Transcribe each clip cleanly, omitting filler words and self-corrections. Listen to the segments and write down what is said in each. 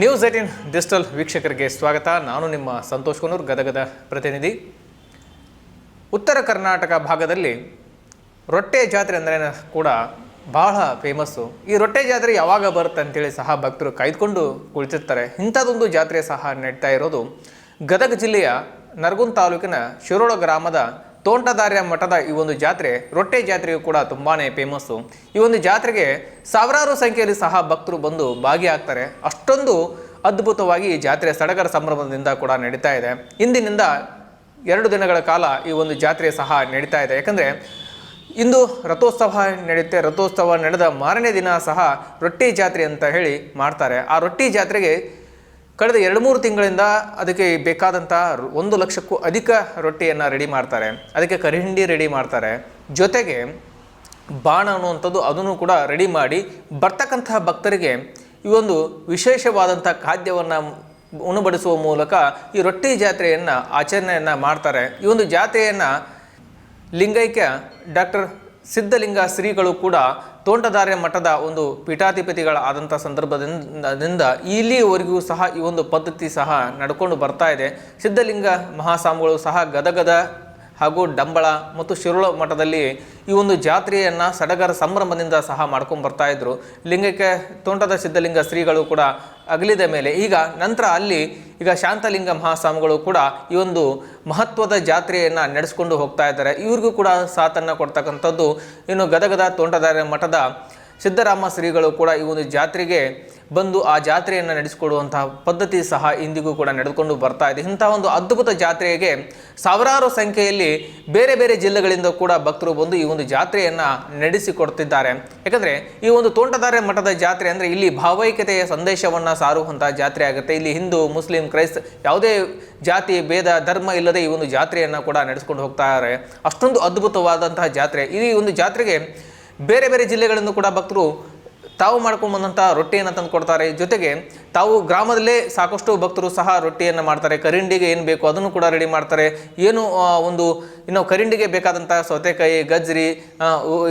News 18 digital ವೀಕ್ಷಕರಿಗೆ ಸ್ವಾಗತ. ನಾನು ನಿಮ್ಮ ಸಂತೋಷ್ ಕೊನೂರ್, ಗದಗದ ಪ್ರತಿನಿಧಿ. ಉತ್ತರ ಕರ್ನಾಟಕ ಭಾಗದಲ್ಲಿ ರೊಟ್ಟೆ ಜಾತ್ರೆ ಅಂದರೆ ಕೂಡ ಬಹಳ ಫೇಮಸ್ಸು. ಈ ರೊಟ್ಟೆ ಜಾತ್ರೆ ಯಾವಾಗ ಬರುತ್ತೆ ಅಂತೇಳಿ ಸಹ ಭಕ್ತರು ಕಾಯ್ದುಕೊಂಡು ಕುಳಿತಿರ್ತಾರೆ. ಇಂಥದ್ದೊಂದು ಜಾತ್ರೆ ಸಹ ನಡೀತಾ ಇರೋದು ಗದಗ ಜಿಲ್ಲೆಯ ನರಗುಂದ ತಾಲೂಕಿನ ಶಿರೋಳ ಗ್ರಾಮದ ತೋಂಟದಾರ್ಯ ಮಠದ ಈ ಒಂದು ಜಾತ್ರೆ, ರೊಟ್ಟೆ ಜಾತ್ರೆಯು ಕೂಡ ತುಂಬಾ ಫೇಮಸ್ಸು. ಈ ಒಂದು ಜಾತ್ರೆಗೆ ಸಾವಿರಾರು ಸಂಖ್ಯೆಯಲ್ಲಿ ಸಹ ಭಕ್ತರು ಬಂದು ಭಾಗಿಯಾಗ್ತಾರೆ. ಅಷ್ಟೊಂದು ಅದ್ಭುತವಾಗಿ ಈ ಜಾತ್ರೆ ಸಡಗರ ಸಂಭ್ರಮದಿಂದ ಕೂಡ ನಡೀತಾ ಇದೆ. ಇಂದಿನಿಂದ 2 ದಿನಗಳ ಕಾಲ ಈ ಒಂದು ಜಾತ್ರೆ ಸಹ ನಡೀತಾ ಇದೆ. ಯಾಕಂದರೆ ಇಂದು ರಥೋತ್ಸವ ನಡೆಯುತ್ತೆ. ರಥೋತ್ಸವ ನಡೆದ ಮಾರನೇ ದಿನ ಸಹ ರೊಟ್ಟಿ ಜಾತ್ರೆ ಅಂತ ಹೇಳಿ ಮಾಡ್ತಾರೆ. ಆ ರೊಟ್ಟಿ ಜಾತ್ರೆಗೆ ಕಳೆದ 2-3 ತಿಂಗಳಿಂದ ಅದಕ್ಕೆ ಬೇಕಾದಂಥ 1 ಲಕ್ಷಕ್ಕೂ ಅಧಿಕ ರೊಟ್ಟಿಯನ್ನು ರೆಡಿ ಮಾಡ್ತಾರೆ. ಅದಕ್ಕೆ ಕರಿಹಿಂಡಿ ರೆಡಿ ಮಾಡ್ತಾರೆ. ಜೊತೆಗೆ ಬಾಣ ಅನ್ನುವಂಥದ್ದು ಅದನ್ನು ಕೂಡ ರೆಡಿ ಮಾಡಿ ಬರ್ತಕ್ಕಂತಹ ಭಕ್ತರಿಗೆ ಈ ಒಂದು ವಿಶೇಷವಾದಂಥ ಖಾದ್ಯವನ್ನು ಉಣಬಡಿಸುವ ಮೂಲಕ ಈ ರೊಟ್ಟಿ ಜಾತ್ರೆಯನ್ನು ಆಚರಣೆಯನ್ನು ಮಾಡ್ತಾರೆ. ಈ ಒಂದು ಜಾತ್ರೆಯನ್ನು ಲಿಂಗೈಕ್ಯ ಡಾಕ್ಟರ್ ಸಿದ್ಧಲಿಂಗ ಶ್ರೀಗಳು ಕೂಡ ತೋಂಟದಾರ್ಯ ಮಠದ ಒಂದು ಪೀಠಾಧಿಪತಿಗಳಾದಂಥ ಸಂದರ್ಭದಿಂದ ಇಲ್ಲಿಯವರೆಗೂ ಸಹ ಈ ಒಂದು ಪದ್ಧತಿ ಸಹ ನಡ್ಕೊಂಡು ಬರ್ತಾ ಇದೆ. ಸಿದ್ಧಲಿಂಗ ಮಹಾಸ್ವಾಮಿಗಳು ಸಹ ಗದಗದ ಹಾಗೂ ಡಂಬಳ ಮತ್ತು ಶಿರೋಳ ಮಠದಲ್ಲಿ ಈ ಒಂದು ಜಾತ್ರೆಯನ್ನು ಸಡಗರ ಸಂಭ್ರಮದಿಂದ ಸಹ ಮಾಡ್ಕೊಂಡು ಬರ್ತಾಯಿದ್ರು. ಲಿಂಗಕ್ಕೆ ತೋಂಟದ ಸಿದ್ಧಲಿಂಗ ಶ್ರೀಗಳು ಕೂಡ ಅಗಲಿದ ಮೇಲೆ ನಂತರ ಅಲ್ಲಿ ಶಾಂತಲಿಂಗ ಮಹಾಸ್ವಾಮಿಗಳು ಕೂಡ ಈ ಒಂದು ಮಹತ್ವದ ಜಾತ್ರೆಯನ್ನು ನಡೆಸ್ಕೊಂಡು ಹೋಗ್ತಾ ಇದ್ದಾರೆ. ಇವ್ರಿಗೂ ಕೂಡ ಸಾಥನ್ನು ಕೊಡ್ತಕ್ಕಂಥದ್ದು ಇನ್ನು ಗದಗದ ತೋಂಟದಾರ್ಯ ಮಠದ ಸಿದ್ದರಾಮ ಶ್ರೀಗಳು ಕೂಡ ಈ ಒಂದು ಜಾತ್ರೆಗೆ ಬಂದು ಆ ಜಾತ್ರೆಯನ್ನು ನಡೆಸಿಕೊಡುವಂತಹ ಪದ್ಧತಿ ಸಹ ಇಂದಿಗೂ ಕೂಡ ನಡೆದುಕೊಂಡು ಬರ್ತಾ ಇದೆ. ಇಂತಹ ಒಂದು ಅದ್ಭುತ ಜಾತ್ರೆಗೆ ಸಾವಿರಾರು ಸಂಖ್ಯೆಯಲ್ಲಿ ಬೇರೆ ಬೇರೆ ಜಿಲ್ಲೆಗಳಿಂದ ಕೂಡ ಭಕ್ತರು ಬಂದು ಈ ಒಂದು ಜಾತ್ರೆಯನ್ನು ನಡೆಸಿಕೊಡ್ತಿದ್ದಾರೆ. ಯಾಕಂದರೆ ಈ ಒಂದು ತೋಂಟದಾರ್ಯ ಮಠದ ಜಾತ್ರೆ ಅಂದರೆ ಇಲ್ಲಿ ಭಾವೈಕ್ಯತೆಯ ಸಂದೇಶವನ್ನು ಸಾರುವಂತಹ ಜಾತ್ರೆ ಆಗುತ್ತೆ. ಇಲ್ಲಿ ಹಿಂದೂ, ಮುಸ್ಲಿಂ, ಕ್ರೈಸ್ತ ಯಾವುದೇ ಜಾತಿ ಭೇದ ಧರ್ಮ ಇಲ್ಲದೆ ಈ ಒಂದು ಜಾತ್ರೆಯನ್ನು ಕೂಡ ನಡೆಸ್ಕೊಂಡು ಹೋಗ್ತಾರೆ. ಅಷ್ಟೊಂದು ಅದ್ಭುತವಾದಂತಹ ಜಾತ್ರೆ. ಈ ಒಂದು ಜಾತ್ರೆಗೆ ಬೇರೆ ಬೇರೆ ಜಿಲ್ಲೆಗಳಿಂದ ಕೂಡ ಭಕ್ತರು ತಾವು ಮಾಡ್ಕೊಂಡು ಬಂದಂಥ ರೊಟ್ಟಿಯನ್ನು ತಂದು ಕೊಡ್ತಾರೆ. ಜೊತೆಗೆ ತಾವು ಗ್ರಾಮದಲ್ಲೇ ಸಾಕಷ್ಟು ಭಕ್ತರು ಸಹ ರೊಟ್ಟಿಯನ್ನು ಮಾಡ್ತಾರೆ. ಕರಿಂಡಿಗೆ ಏನು ಬೇಕು ಅದನ್ನು ಕೂಡ ರೆಡಿ ಮಾಡ್ತಾರೆ. ಇನ್ನು ಕರಿಂಡಿಗೆ ಬೇಕಾದಂಥ ಸೌತೆಕಾಯಿ, ಗಜ್ರಿ,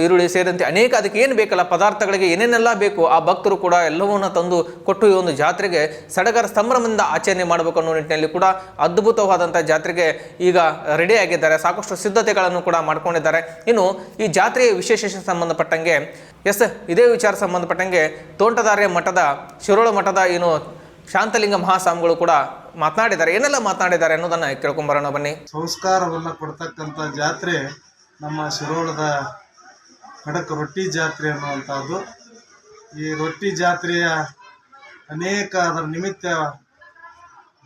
ಈರುಳ್ಳಿ ಸೇರಿದಂತೆ ಅನೇಕ ಅದಕ್ಕೆ ಏನು ಬೇಕಲ್ಲ ಪದಾರ್ಥಗಳಿಗೆ ಏನೇನೆಲ್ಲ ಬೇಕು ಆ ಭಕ್ತರು ಕೂಡ ಎಲ್ಲವನ್ನ ತಂದು ಕೊಟ್ಟು ಈ ಒಂದು ಜಾತ್ರೆಗೆ ಸಡಗರ ಸಂಭ್ರಮದಿಂದ ಆಚರಣೆ ಮಾಡಬೇಕು ಅನ್ನೋ ನಿಟ್ಟಿನಲ್ಲಿ ಕೂಡ ಅದ್ಭುತವಾದಂಥ ಜಾತ್ರೆಗೆ ಈಗ ರೆಡಿ ಆಗಿದ್ದಾರೆ. ಸಾಕಷ್ಟು ಸಿದ್ಧತೆಗಳನ್ನು ಕೂಡ ಮಾಡ್ಕೊಂಡಿದ್ದಾರೆ. ಇನ್ನು ಈ ಜಾತ್ರೆಯ ವಿಶೇಷ ಸಂಬಂಧಪಟ್ಟಂಗೆ ಇದೇ ವಿಚಾರ ಸಂಬಂಧಪಟ್ಟಂಗೆ ತೋಂಟದಾರ್ಯ ಮಠದ ಶಿರೋಳ ಮಠದ ಶಾಂತಲಿಂಗ ಮಹಾಸ್ವಾಮಿಗಳು ಕೂಡ ಮಾತನಾಡಿದ್ದಾರೆ. ಏನೆಲ್ಲ ಮಾತನಾಡಿದ್ದಾರೆ ಅನ್ನೋದನ್ನ ಕೇಳ್ಕೊಂಬರೋಣ ಬನ್ನಿ. ಸಂಸ್ಕಾರವನ್ನು ಕೊಡ್ತಕ್ಕಂಥ ಜಾತ್ರೆ ನಮ್ಮ ಶಿರೋಳದ ಖಡಕ್ ರೊಟ್ಟಿ ಜಾತ್ರೆ ಅನ್ನುವಂಥದ್ದು. ಈ ರೊಟ್ಟಿ ಜಾತ್ರೆಯ ಅನೇಕ ಅದರ ನಿಮಿತ್ತ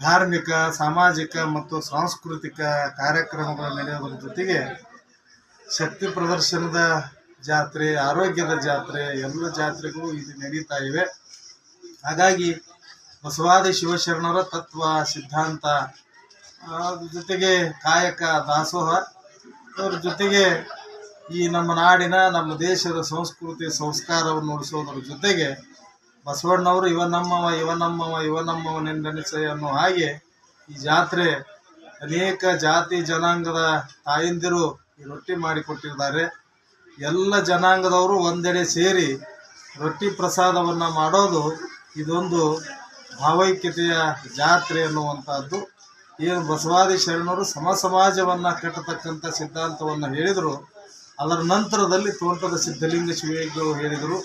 ಧಾರ್ಮಿಕ, ಸಾಮಾಜಿಕ ಮತ್ತು ಸಾಂಸ್ಕೃತಿಕ ಕಾರ್ಯಕ್ರಮಗಳು ನಡೆಯೋದ್ರ ಜೊತೆಗೆ ಶಕ್ತಿ ಪ್ರದರ್ಶನದ ಜಾತ್ರೆ, ಆರೋಗ್ಯದ ಜಾತ್ರೆ, ಎಲ್ಲ ಜಾತ್ರೆಗಳು ಇದು ನಡೀತಾ ಇವೆ. ಹಾಗಾಗಿ ಬಸವಾದಿ ಶಿವಶರಣರ ತತ್ವ ಸಿದ್ಧಾಂತ, ಅದ್ರ ಜೊತೆಗೆ ಕಾಯಕ ದಾಸೋಹ, ಅದ್ರ ಜೊತೆಗೆ ಈ ನಮ್ಮ ನಾಡಿನ ನಮ್ಮ ದೇಶದ ಸಂಸ್ಕೃತಿ ಸಂಸ್ಕಾರವನ್ನು ಉಳಿಸೋದ್ರ ಜೊತೆಗೆ ಬಸವಣ್ಣವರು ಇವನಮ್ಮವ ಅನ್ನೋ ಹಾಗೆ ಈ ಜಾತ್ರೆ ಅನೇಕ ಜಾತಿ ಜನಾಂಗದ ತಾಯಂದಿರು ಈ ರೊಟ್ಟಿ ಮಾಡಿಕೊಟ್ಟಿದ್ದಾರೆ. ಎಲ್ಲ ಜನಾಂಗದವರು ಒಂದೆಡೆ ಸೇರಿ ರೊಟ್ಟಿ ಪ್ರಸಾದವನ್ನು ಮಾಡೋದು ಇದೊಂದು ಭಾವೈಕ್ಯತೆಯ ಜಾತ್ರೆ ಅನ್ನುವಂಥದ್ದು. ಏನು ಬಸವಾದಿ ಶರಣರು ಸಮಾಜವನ್ನು ಕಟ್ಟತಕ್ಕಂಥ ಸಿದ್ಧಾಂತವನ್ನು ಹೇಳಿದರು. ಅದರ ನಂತರದಲ್ಲಿ ತೋಂಟದ ಸಿದ್ಧಲಿಂಗ ಶಿವಗಳು ಹೇಳಿದರು.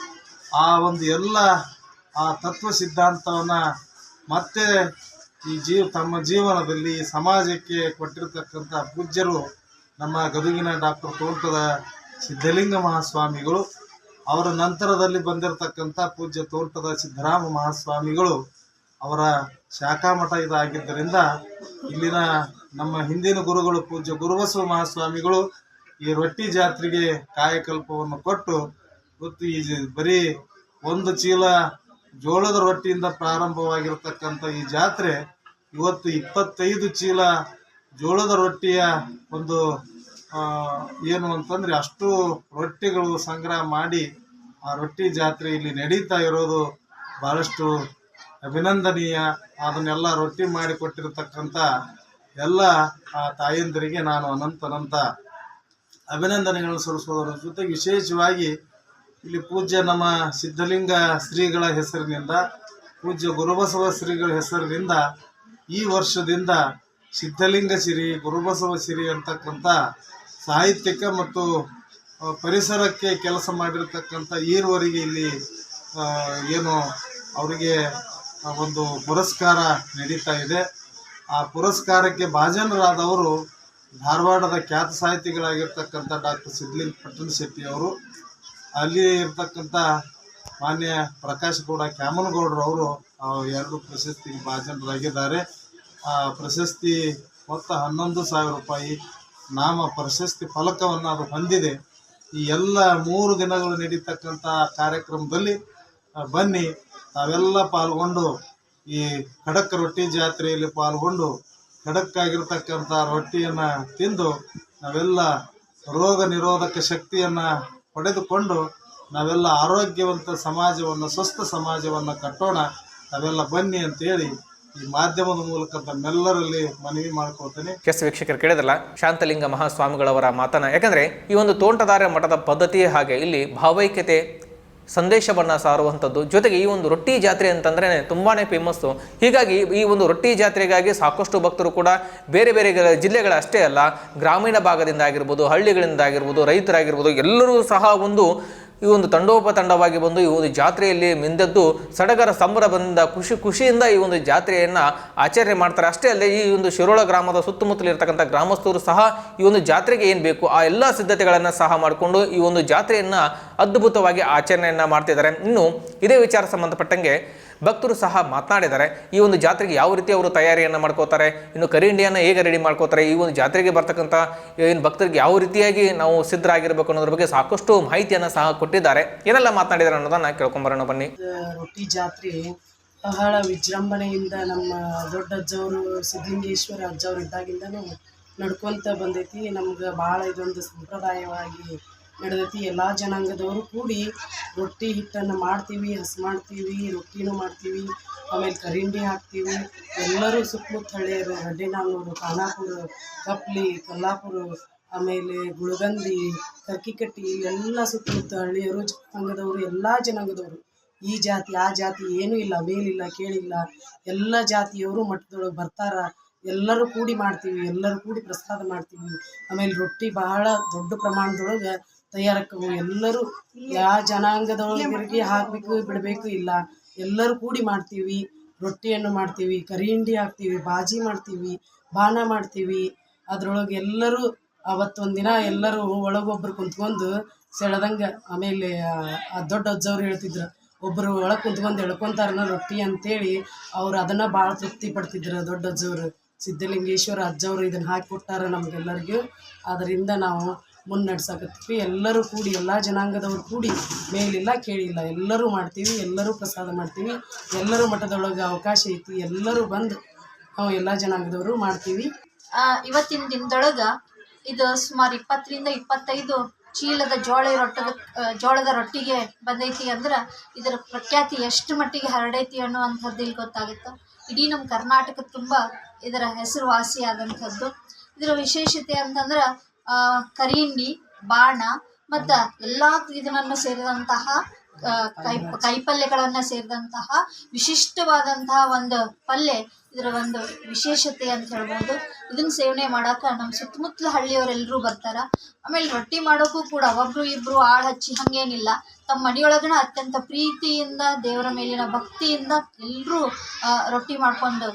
ಆ ಒಂದು ಎಲ್ಲ ಆ ತತ್ವ ಸಿದ್ಧಾಂತವನ್ನು ಮತ್ತೆ ತಮ್ಮ ಜೀವನದಲ್ಲಿ ಸಮಾಜಕ್ಕೆ ಕೊಟ್ಟಿರತಕ್ಕಂಥ ಪೂಜ್ಯರು ನಮ್ಮ ಗದುಗಿನ ಡಾಕ್ಟರ್ ತೋಂಟದ ಸಿದ್ಧಲಿಂಗ ಮಹಾಸ್ವಾಮಿಗಳು, ಅವರ ನಂತರದಲ್ಲಿ ಬಂದಿರತಕ್ಕಂಥ ಪೂಜ್ಯ ತೋಂಟದ ಸಿದ್ದರಾಮ ಮಹಾಸ್ವಾಮಿಗಳು ಅವರ ಶಾಖಾ ಮಠ ಇದಾಗಿದ್ದರಿಂದ ಇಲ್ಲಿನ ನಮ್ಮ ಹಿಂದಿನ ಗುರುಗಳು ಪೂಜ್ಯ ಗುರುಬಸವ ಮಹಾಸ್ವಾಮಿಗಳು ಈ ರೊಟ್ಟಿ ಜಾತ್ರೆಗೆ ಕಾಯಕಲ್ಪವನ್ನು ಕೊಟ್ಟು ಇವತ್ತು ಈ ಬರೀ 1 ಚೀಲ ಜೋಳದ ರೊಟ್ಟಿಯಿಂದ ಪ್ರಾರಂಭವಾಗಿರತಕ್ಕಂಥ ಈ ಜಾತ್ರೆ ಇವತ್ತು 25 ಚೀಲ ಜೋಳದ ರೊಟ್ಟಿಯ ಒಂದು ಏನು ಅಂತಂದರೆ ಅಷ್ಟು ರೊಟ್ಟಿಗಳು ಸಂಗ್ರಹ ಮಾಡಿ ಆ ರೊಟ್ಟಿ ಜಾತ್ರೆ ಇಲ್ಲಿ ನಡೀತಾ ಇರೋದು ಭಾಳಷ್ಟು ಅಭಿನಂದನೀಯ. ಅದನ್ನೆಲ್ಲ ರೊಟ್ಟಿ ಮಾಡಿಕೊಟ್ಟಿರತಕ್ಕಂಥ ಎಲ್ಲ ಆ ತಾಯಂದಿರಿಗೆ ನಾನು ಅನಂತ ಅಭಿನಂದನೆಗಳನ್ನು ಸಲ್ಲಿಸೋದ್ರ ಜೊತೆಗೆ ವಿಶೇಷವಾಗಿ ಇಲ್ಲಿ ಪೂಜ್ಯ ನಮ್ಮ ಸಿದ್ಧಲಿಂಗ ಶ್ರೀಗಳ ಹೆಸರಿನಿಂದ ಪೂಜ್ಯ ಗುರುಬಸವ ಶ್ರೀಗಳ ಹೆಸರಿನಿಂದ ಈ ವರ್ಷದಿಂದ ಸಿದ್ಧಲಿಂಗ ಸಿರಿ, ಗುರುಬಸವ ಸಿರಿ ಅಂತಕ್ಕಂಥ ಸಾಹಿತ್ಯಿಕ ಮತ್ತು ಪರಿಸರಕ್ಕೆ ಕೆಲಸ ಮಾಡಿರ್ತಕ್ಕಂಥ ಈರುವರೆಗೆ ಇಲ್ಲಿ ಏನು ಅವರಿಗೆ ಒಂದು ಪುರಸ್ಕಾರ ನಡೀತಾ ಇದೆ. ಆ ಪುರಸ್ಕಾರಕ್ಕೆ ಭಾಜನರಾದವರು ಧಾರವಾಡದ ಖ್ಯಾತ ಸಾಹಿತಿಗಳಾಗಿರ್ತಕ್ಕಂಥ ಡಾಕ್ಟರ್ ಸಿದ್ಧಲಿಂಗ ಪಟ್ಟಣಶೆಟ್ಟಿ ಅವರು, ಅಲ್ಲಿ ಇರ್ತಕ್ಕಂಥ ಮಾನ್ಯ ಪ್ರಕಾಶ್ ಗೌಡ ಕ್ಯಾಮನಗೌಡರವರು ಎರಡು ಪ್ರಶಸ್ತಿಗೆ ಭಾಜನರಾಗಿದ್ದಾರೆ. ಆ ಪ್ರಶಸ್ತಿ ಮೊತ್ತ 11,000 ರೂಪಾಯಿ ನಾಮ ಪ್ರಶಸ್ತಿ ಫಲಕವನ್ನು ಅದು ಹೊಂದಿದೆ. ಈ ಎಲ್ಲ 3 ದಿನಗಳು ನಡೀತಕ್ಕಂಥ ಕಾರ್ಯಕ್ರಮದಲ್ಲಿ ಬನ್ನಿ, ತಾವೆಲ್ಲ ಪಾಲ್ಗೊಂಡು ಈ ಖಡಕ್ ರೊಟ್ಟಿ ಜಾತ್ರೆಯಲ್ಲಿ ಪಾಲ್ಗೊಂಡು ಖಡಕ್ಕಾಗಿರ್ತಕ್ಕಂಥ ರೊಟ್ಟಿಯನ್ನು ತಿಂದು ನಾವೆಲ್ಲ ರೋಗ ನಿರೋಧಕ ಶಕ್ತಿಯನ್ನು ಪಡೆದುಕೊಂಡು ನಾವೆಲ್ಲ ಆರೋಗ್ಯವಂತ ಸಮಾಜವನ್ನು, ಸ್ವಸ್ಥ ಸಮಾಜವನ್ನು ಕಟ್ಟೋಣ. ನಾವೆಲ್ಲ ಬನ್ನಿ ಅಂತೇಳಿ ಈ ಮಾಧ್ಯಮದ ಮೂಲಕ ತಮ್ಮೆಲ್ಲರಲ್ಲಿ ಮನವಿ ಮಾಡ್ಕೊಳ್ತೇನೆ. ವೀಕ್ಷಕರು ಕೇಳಿದ್ರಲ್ಲ ಶಾಂತಲಿಂಗ ಮಹಾಸ್ವಾಮಿಗಳವರ ಮಾತನ್ನ. ಯಾಕಂದರೆ ಈ ಒಂದು ತೋಂಟದಾರ್ಯ ಮಠದ ಪದ್ಧತಿಯೇ ಹಾಗೆ, ಇಲ್ಲಿ ಭಾವೈಕ್ಯತೆ ಸಂದೇಶವನ್ನು ಸಾರುವಂಥದ್ದು. ಜೊತೆಗೆ ಈ ಒಂದು ರೊಟ್ಟಿ ಜಾತ್ರೆ ಅಂತಂದ್ರೆ ತುಂಬಾ ಫೇಮಸ್ಸು. ಹೀಗಾಗಿ ಈ ಒಂದು ರೊಟ್ಟಿ ಜಾತ್ರೆಗಾಗಿ ಸಾಕಷ್ಟು ಭಕ್ತರು ಕೂಡ ಬೇರೆ ಬೇರೆ ಜಿಲ್ಲೆಗಳ ಅಷ್ಟೇ ಅಲ್ಲ, ಗ್ರಾಮೀಣ ಭಾಗದಿಂದ ಆಗಿರ್ಬೋದು, ಹಳ್ಳಿಗಳಿಂದ ಆಗಿರ್ಬೋದು, ರೈತರಾಗಿರ್ಬೋದು, ಎಲ್ಲರೂ ಸಹ ಈ ಒಂದು ತಂಡೋಪತಂಡವಾಗಿ ಬಂದು ಈ ಒಂದು ಜಾತ್ರೆಯಲ್ಲಿ ಮಿಂದೆದ್ದು ಸಡಗರ ಸಂಭ್ರಮದಿಂದ ಖುಷಿಯಿಂದ ಈ ಒಂದು ಜಾತ್ರೆಯನ್ನು ಆಚರಣೆ ಮಾಡ್ತಾರೆ. ಅಷ್ಟೇ ಅಲ್ಲದೆ ಈ ಒಂದು ಶಿರೋಳ ಗ್ರಾಮದ ಸುತ್ತಮುತ್ತಲಿರ್ತಕ್ಕಂಥ ಗ್ರಾಮಸ್ಥರು ಸಹ ಈ ಒಂದು ಜಾತ್ರೆಗೆ ಏನು ಬೇಕು ಆ ಎಲ್ಲ ಸಿದ್ಧತೆಗಳನ್ನು ಸಹ ಮಾಡಿಕೊಂಡು ಈ ಒಂದು ಜಾತ್ರೆಯನ್ನು ಅದ್ಭುತವಾಗಿ ಆಚರಣೆಯನ್ನು ಮಾಡ್ತಿದ್ದಾರೆ. ಇನ್ನು ಇದೇ ವಿಚಾರ ಸಂಬಂಧಪಟ್ಟಂಗೆ ಭಕ್ತರು ಸಹ ಮಾತನಾಡಿದ್ದಾರೆ. ಈ ಒಂದು ಜಾತ್ರೆಗೆ ಯಾವ ರೀತಿ ಅವರು ತಯಾರಿಯನ್ನು ಮಾಡ್ಕೋತಾರೆ, ಇನ್ನು ಕರಿಂಡಿಯನ್ನು ಹೇಗೆ ರೆಡಿ ಮಾಡ್ಕೋತಾರೆ, ಈ ಒಂದು ಜಾತ್ರೆಗೆ ಬರ್ತಕ್ಕಂಥ ಏನು ಭಕ್ತರಿಗೆ ಯಾವ ರೀತಿಯಾಗಿ ನಾವು ಸಿದ್ಧರಾಗಿರ್ಬೇಕು ಅನ್ನೋದ್ರ ಬಗ್ಗೆ ಸಾಕಷ್ಟು ಮಾಹಿತಿಯನ್ನು ಸಹ ಕೊಟ್ಟಿದ್ದಾರೆ. ಏನೆಲ್ಲ ಮಾತನಾಡಿದ್ದಾರೆ ಅನ್ನೋದನ್ನ ಕೇಳ್ಕೊಂಬರೋಣ ಬನ್ನಿ. ರೊಟ್ಟಿ ಜಾತ್ರೆ ಬಹಳ ವಿಜೃಂಭಣೆಯಿಂದ ನಮ್ಮ ದೊಡ್ಡ ಅಜ್ಜವರು ಸಿದ್ಧಲಿಂಗೇಶ್ವರ ಅಜ್ಜವ್ರು ಇದ್ದಾಗಿಂದನೂ ನಡ್ಕೊತ ಬಂದೈತಿ. ನಮ್ಗೆ ಭಾಳ ಇದೊಂದು ಸಂಪ್ರದಾಯವಾಗಿ ನಡೆದೈತಿ. ಎಲ್ಲ ಜನಾಂಗದವರು ಕೂಡಿ ರೊಟ್ಟಿ ಹಿಟ್ಟನ್ನು ಮಾಡ್ತೀವಿ, ಹಸಿ ಮಾಡ್ತೀವಿ, ರೊಟ್ಟಿನೂ ಮಾಡ್ತೀವಿ, ಆಮೇಲೆ ಕರಿಂಡಿ ಹಾಕ್ತೀವಿ. ಎಲ್ಲರೂ ಸುತ್ತಮುತ್ತ ಹಳ್ಳಿಯರು, ಹಡ್ಡೆನಾನೂರು, ಖಾನಾಪುರ, ಕಪ್ಲಿ, ಕಲ್ಲಾಪುರ, ಆಮೇಲೆ ಗುಳಗಂದಿ, ಕರ್ಕಿಕಟ್ಟಿ, ಎಲ್ಲ ಸುತ್ತಮುತ್ತ ಹಳ್ಳಿಯರು ಜನಾಂಗದವರು, ಎಲ್ಲ ಜನಾಂಗದವರು, ಈ ಜಾತಿ ಆ ಜಾತಿ ಏನೂ ಇಲ್ಲ, ಮೇಲಿಲ್ಲ ಕೀಳಿಲ್ಲ, ಎಲ್ಲ ಜಾತಿಯವರು ಮಠದೊಳಗೆ ಬರ್ತಾರ. ಎಲ್ಲರೂ ಕೂಡಿ ಮಾಡ್ತೀವಿ, ಎಲ್ಲರೂ ಕೂಡಿ ಪ್ರಸಾದ ಮಾಡ್ತೀವಿ. ಆಮೇಲೆ ರೊಟ್ಟಿ ಬಹಳ ದೊಡ್ಡ ಪ್ರಮಾಣದೊಳಗೆ ತಯಾರಕ್ಕವು. ಎಲ್ಲರೂ ಯಾವ ಜನಾಂಗದೊಳಗೆ ಹಾಕಬೇಕು ಬಿಡಬೇಕು ಇಲ್ಲ, ಎಲ್ಲರೂ ಕೂಡಿ ಮಾಡ್ತೀವಿ. ರೊಟ್ಟಿಯನ್ನು ಮಾಡ್ತೀವಿ, ಕರಿಂಡಿ ಹಾಕ್ತೀವಿ, ಬಾಜಿ ಮಾಡ್ತೀವಿ, ಬಾಣ ಮಾಡ್ತೀವಿ. ಅದ್ರೊಳಗೆ ಎಲ್ಲರೂ ಅವತ್ತೊಂದಿನ ಎಲ್ಲರೂ ಒಳಗೊಬ್ರು ಕುಂತ್ಕೊಂಡು ಸೆಳೆದಂಗೆ, ಆಮೇಲೆ ಆ ದೊಡ್ಡ ಅಜ್ಜವ್ರು ಹೇಳ್ತಿದ್ರು, ಒಬ್ಬರು ಒಳಗೆ ಕುಂತ್ಕೊಂಡು ಎಳ್ಕೊತಾರನ ರೊಟ್ಟಿ ಅಂತೇಳಿ ಅವ್ರು ಅದನ್ನು ಭಾಳ ತೃಪ್ತಿ ಪಡ್ತಿದ್ರು. ದೊಡ್ಡ ಅಜ್ಜವರು ಸಿದ್ಧಲಿಂಗೇಶ್ವರ ಅಜ್ಜವರು ಇದನ್ನು ಹಾಕಿಕೊಟ್ಟಾರ ನಮಗೆಲ್ಲರಿಗೂ. ಅದರಿಂದ ನಾವು ಮುನ್ನಡೆಸಕತ್ತೀವಿ. ಎಲ್ಲರೂ ಕೂಡಿ, ಎಲ್ಲ ಜನಾಂಗದವ್ರು ಕೂಡಿ, ಮೇಲಿಲ್ಲ ಕೇಳಿಲ್ಲ ಎಲ್ಲರೂ ಮಾಡ್ತೀವಿ, ಎಲ್ಲರೂ ಪ್ರಸಾದ ಮಾಡ್ತೀವಿ. ಎಲ್ಲರೂ ಮಠದೊಳಗೆ ಅವಕಾಶ ಐತಿ, ಎಲ್ಲರೂ ಬಂದು ನಾವು ಎಲ್ಲ ಜನಾಂಗದವರು ಮಾಡ್ತೀವಿ. ಇವತ್ತಿನ ದಿನದೊಳಗೆ ಇದು ಸುಮಾರು 20ರಿಂದ 25 ಚೀಲದ ಜೋಳದ ರೊಟ್ಟಿಗೆ ಬಂದೈತಿ. ಅಂದ್ರೆ ಇದರ ಪ್ರಖ್ಯಾತಿ ಎಷ್ಟು ಮಟ್ಟಿಗೆ ಹರಡೈತಿ ಅನ್ನುವಂಥದ್ದು ಇಲ್ಲಿ ಗೊತ್ತಾಗುತ್ತೆ. ಇಡೀ ನಮ್ಮ ಕರ್ನಾಟಕ ತುಂಬ ಇದರ ಹೆಸರುವಾಸಿ ಆದಂಥದ್ದು. ಇದರ ವಿಶೇಷತೆ ಅಂತಂದ್ರೆ ಕರಿಂಡಿ, ಬಾಣ ಮತ್ತು ಎಲ್ಲ ಇದನ್ನು ಸೇರಿದಂತಹ ಕೈಪಲ್ಯಗಳನ್ನು ಸೇರಿದಂತಹ ವಿಶಿಷ್ಟವಾದಂತಹ ಒಂದು ಪಲ್ಯ ಇದರ ಒಂದು ವಿಶೇಷತೆ ಅಂತ ಹೇಳ್ಬೋದು. ಇದನ್ನು ಸೇವನೆ ಮಾಡೋಕೆ ನಮ್ಮ ಸುತ್ತಮುತ್ತಲ ಹಳ್ಳಿಯವರೆಲ್ಲರೂ ಬರ್ತಾರೆ. ಆಮೇಲೆ ರೊಟ್ಟಿ ಮಾಡೋಕ್ಕೂ ಕೂಡ ಒಬ್ಬರು ಇಬ್ಬರು ಆಳು ಹಚ್ಚಿ ಹಾಗೇನಿಲ್ಲ, ತಮ್ಮ ಮನೆಯೊಳಗನ ಅತ್ಯಂತ ಪ್ರೀತಿಯಿಂದ ದೇವರ ಮೇಲಿನ ಭಕ್ತಿಯಿಂದ ಎಲ್ಲರೂ ರೊಟ್ಟಿ ಮಾಡ್ಕೊಂಡು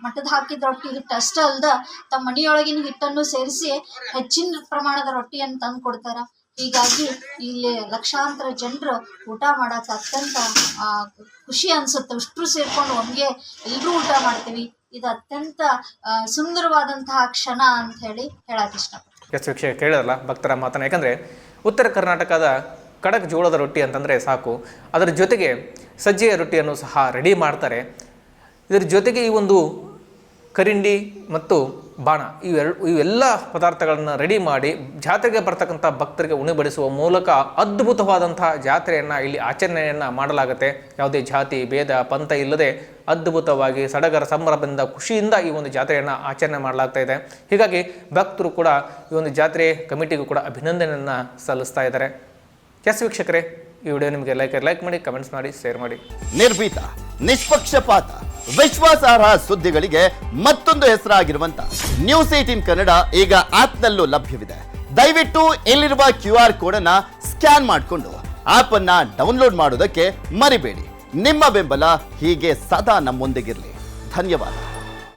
ಮಠದ ಹಾಕಿದ ರೊಟ್ಟಿ ಹಿಟ್ಟು ಅಷ್ಟೇ ಅಲ್ದ ತಮ್ಮ ಮನೆಯೊಳಗಿನ ಹಿಟ್ಟನ್ನು ಸೇರಿಸಿ ಹೆಚ್ಚಿನ ಪ್ರಮಾಣದ ರೊಟ್ಟಿಯನ್ನು ತಂದು ಕೊಡ್ತಾರೆ. ಹೀಗಾಗಿ ಇಲ್ಲಿ ಲಕ್ಷಾಂತರ ಜನರು ಊಟ ಮಾಡೋಕೆ ಅತ್ಯಂತ ಖುಷಿ ಅನಿಸುತ್ತೆ. ಇಷ್ಟರು ಸೇರಿಕೊಂಡು ಒಮ್ಗೆ ಎಲ್ಲರೂ ಊಟ ಮಾಡ್ತೀವಿ. ಇದು ಅತ್ಯಂತ ಸುಂದರವಾದಂತಹ ಕ್ಷಣ ಅಂತ ಹೇಳಕ್ಕೆ ಇಷ್ಟಪಡ್ತೀನಿ. ಎಷ್ಟು ವಿಷಯ ಕೇಳಿದ್ರಲ್ಲ ಭಕ್ತರ ಮಾತನ್ನ. ಯಾಕಂದರೆ ಉತ್ತರ ಕರ್ನಾಟಕದ ಖಡಕ್ ಜೋಳದ ರೊಟ್ಟಿ ಅಂತಂದರೆ ಸಾಕು, ಅದರ ಜೊತೆಗೆ ಸಜ್ಜೆಯ ರೊಟ್ಟಿಯನ್ನು ಸಹ ರೆಡಿ ಮಾಡ್ತಾರೆ. ಇದರ ಜೊತೆಗೆ ಈ ಒಂದು ಕರಿಂಡಿ ಮತ್ತು ಬಾಣ ಇವೆಲ್ಲ ಪದಾರ್ಥಗಳನ್ನು ರೆಡಿ ಮಾಡಿ ಜಾತ್ರೆಗೆ ಬರ್ತಕ್ಕಂಥ ಭಕ್ತರಿಗೆ ಉಣಬಡಿಸುವ ಮೂಲಕ ಅದ್ಭುತವಾದಂತಹ ಜಾತ್ರೆಯನ್ನು ಇಲ್ಲಿ ಆಚರಣೆಯನ್ನು ಮಾಡಲಾಗುತ್ತೆ. ಯಾವುದೇ ಜಾತಿ ಭೇದ ಪಂಥ ಇಲ್ಲದೆ ಅದ್ಭುತವಾಗಿ ಸಡಗರ ಸಂಭ್ರಮದಿಂದ ಖುಷಿಯಿಂದ ಈ ಒಂದು ಜಾತ್ರೆಯನ್ನು ಆಚರಣೆ ಮಾಡಲಾಗ್ತಾ ಇದೆ. ಹೀಗಾಗಿ ಭಕ್ತರು ಕೂಡ ಈ ಒಂದು ಜಾತ್ರೆ ಕಮಿಟಿಗೂ ಕೂಡ ಅಭಿನಂದನೆಯನ್ನು ಸಲ್ಲಿಸ್ತಾ ಇದ್ದಾರೆ. ವೀಕ್ಷಕರೇ, ಈ ವಿಡಿಯೋ ನಿಮಗೆ ಲೈಕ್ ಮಾಡಿ, ಕಮೆಂಟ್ಸ್ ಮಾಡಿ, ಶೇರ್ ಮಾಡಿ. ನಿರ್ಭೀತ, ನಿಷ್ಪಕ್ಷಪಾತ, ವಿಶ್ವಾಸಾರ್ಹ ಸುದ್ದಿಗಳಿಗೆ ಮತ್ತೊಂದು ಹೆಸರಾಗಿರುವಂತ ನ್ಯೂಸ್ 18 ಕನ್ನಡ ಈಗ ಆಪ್ನಲ್ಲೂ ಲಭ್ಯವಿದೆ. ದಯವಿಟ್ಟು ಇಲ್ಲಿರುವ QR ಕೋಡ್ ಅನ್ನ ಸ್ಕ್ಯಾನ್ ಮಾಡಿಕೊಂಡು ಆಪ್ ಅನ್ನ ಡೌನ್ಲೋಡ್ ಮಾಡೋದಕ್ಕೆ ಮರಿಬೇಡಿ. ನಿಮ್ಮ ಬೆಂಬಲ ಹೀಗೆ ಸದಾ ನಮ್ಮೊಂದಿಗಿರಲಿ. ಧನ್ಯವಾದ.